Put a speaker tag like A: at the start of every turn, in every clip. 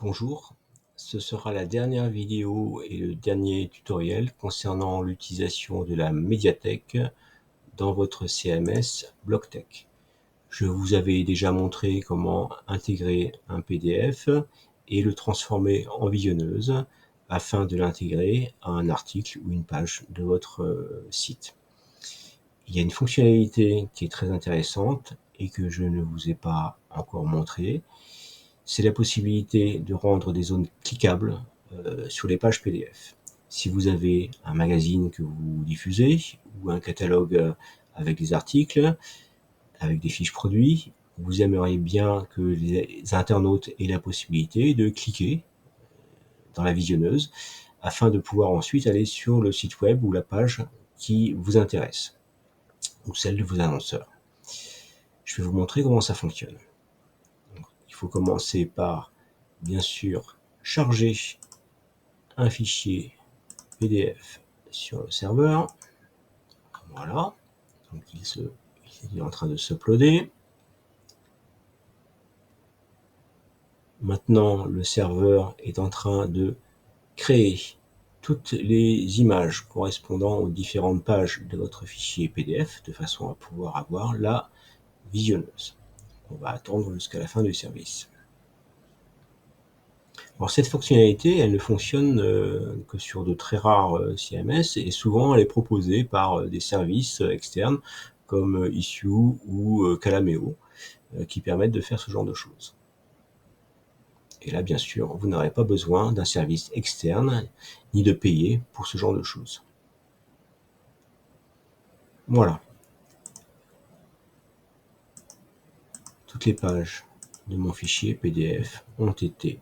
A: Bonjour, ce sera la dernière vidéo et le dernier tutoriel concernant l'utilisation de la médiathèque dans votre CMS BlockTech. Je vous avais déjà montré comment intégrer un PDF et le transformer en visionneuse afin de l'intégrer à un article ou une page de votre site. Il y a une fonctionnalité qui est très intéressante et que je ne vous ai pas encore montré. C'est la possibilité de rendre des zones cliquables sur les pages PDF. Si vous avez un magazine que vous diffusez ou un catalogue avec des articles, avec des fiches produits, vous aimeriez bien que les internautes aient la possibilité de cliquer dans la visionneuse afin de pouvoir ensuite aller sur le site web ou la page qui vous intéresse ou celle de vos annonceurs. Je vais vous montrer comment ça fonctionne. Donc, il faut commencer par, bien sûr, charger un fichier PDF sur le serveur. Voilà. Donc il est en train de s'uploader. Maintenant, le serveur est en train de créer toutes les images correspondant aux différentes pages de votre fichier PDF de façon à pouvoir avoir la visionneuse. On va attendre jusqu'à la fin du service. Alors cette fonctionnalité, elle ne fonctionne que sur de très rares CMS et souvent elle est proposée par des services externes comme Issue ou Calameo qui permettent de faire ce genre de choses. Et là, bien sûr, vous n'aurez pas besoin d'un service externe ni de payer pour ce genre de choses. Voilà. Toutes les pages de mon fichier PDF ont été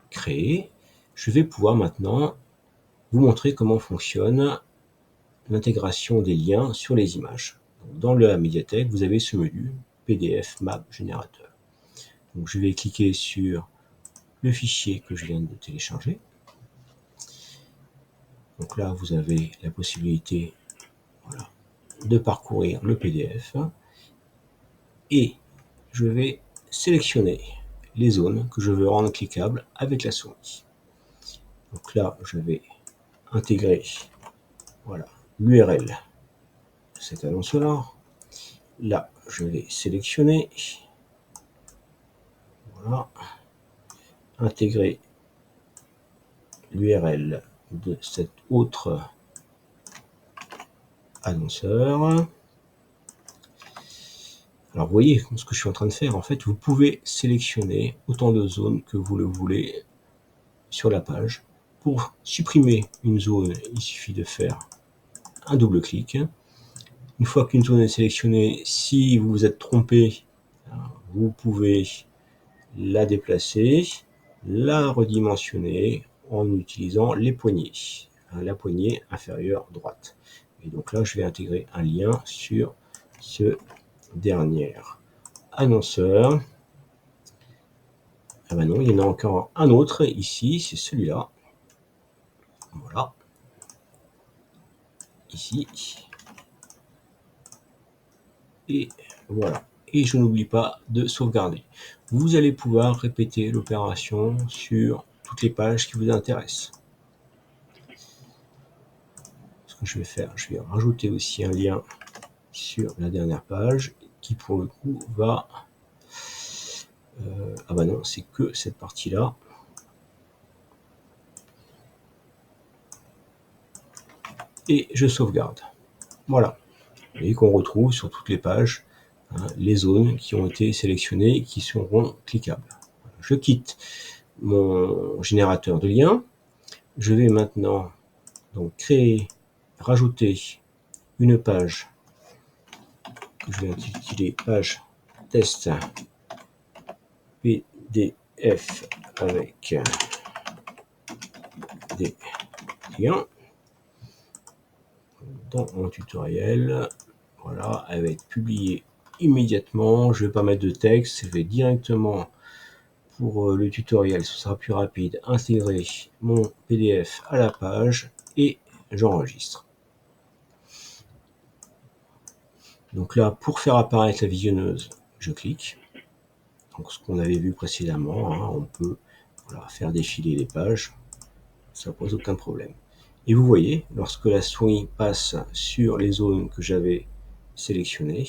A: créées. Je vais pouvoir maintenant vous montrer comment fonctionne l'intégration des liens sur les images. Dans la médiathèque, vous avez ce menu PDF Map Générateur. Donc, je vais cliquer sur le fichier que je viens de télécharger. Donc là, vous avez la possibilité de parcourir le PDF et je vais sélectionner les zones que je veux rendre cliquables avec la souris. Donc là, je vais intégrer l'URL de cette annonce-là. Là, je vais sélectionner, intégrer l'URL de cet autre annonceur. Alors, vous voyez ce que je suis en train de faire. En fait, vous pouvez sélectionner autant de zones que vous le voulez sur la page. Pour supprimer une zone, il suffit de faire un double clic. Une fois qu'une zone est sélectionnée, si vous vous êtes trompé, vous pouvez la déplacer, la redimensionner en utilisant les poignées, la poignée inférieure droite. Et donc là, je vais intégrer un lien sur ce dernier annonceur. Ah ben non, il y en a encore un autre ici, c'est celui-là. Voilà. Ici. Et voilà. Et je n'oublie pas de sauvegarder. Vous allez pouvoir répéter l'opération sur toutes les pages qui vous intéressent. Ce que je vais faire, je vais rajouter aussi un lien sur la dernière page qui pour le coup va... ah bah non, c'est que cette partie-là. Et je sauvegarde. Voilà. Vous voyez qu'on retrouve sur toutes les pages les zones qui ont été sélectionnées et qui seront cliquables. Je quitte mon générateur de liens. Je vais maintenant donc créer, rajouter une page que je vais intituler page test PDF avec des liens dans mon tutoriel. Voilà, elle va être publiée immédiatement. Je ne vais pas mettre de texte, je vais directement pour le tutoriel, ce sera plus rapide, intégrer mon PDF à la page et j'enregistre. Donc là, pour faire apparaître la visionneuse, je clique. Donc ce qu'on avait vu précédemment, on peut Voilà, faire défiler les pages, ça pose aucun problème. Et vous voyez, lorsque la souris passe sur les zones que j'avais sélectionnées,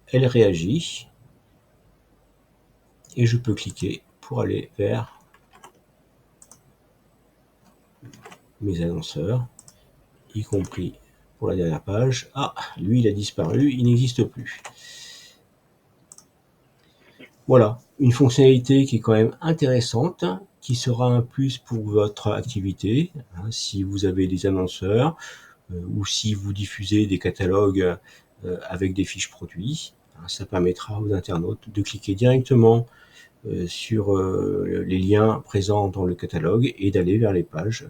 A: elle réagit et je peux cliquer pour aller vers mes annonceurs, y compris pour la dernière page. Ah, lui, il a disparu, il n'existe plus. Voilà, une fonctionnalité qui est quand même intéressante, qui sera un plus pour votre activité, hein, si vous avez des annonceurs ou si vous diffusez des catalogues avec des fiches produits. Hein, ça permettra aux internautes de cliquer directement sur les liens présents dans le catalogue et d'aller vers les pages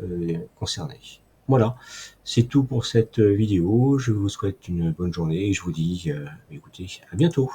A: concernées. Voilà, c'est tout pour cette vidéo. Je vous souhaite une bonne journée et je vous dis, écoutez, à bientôt.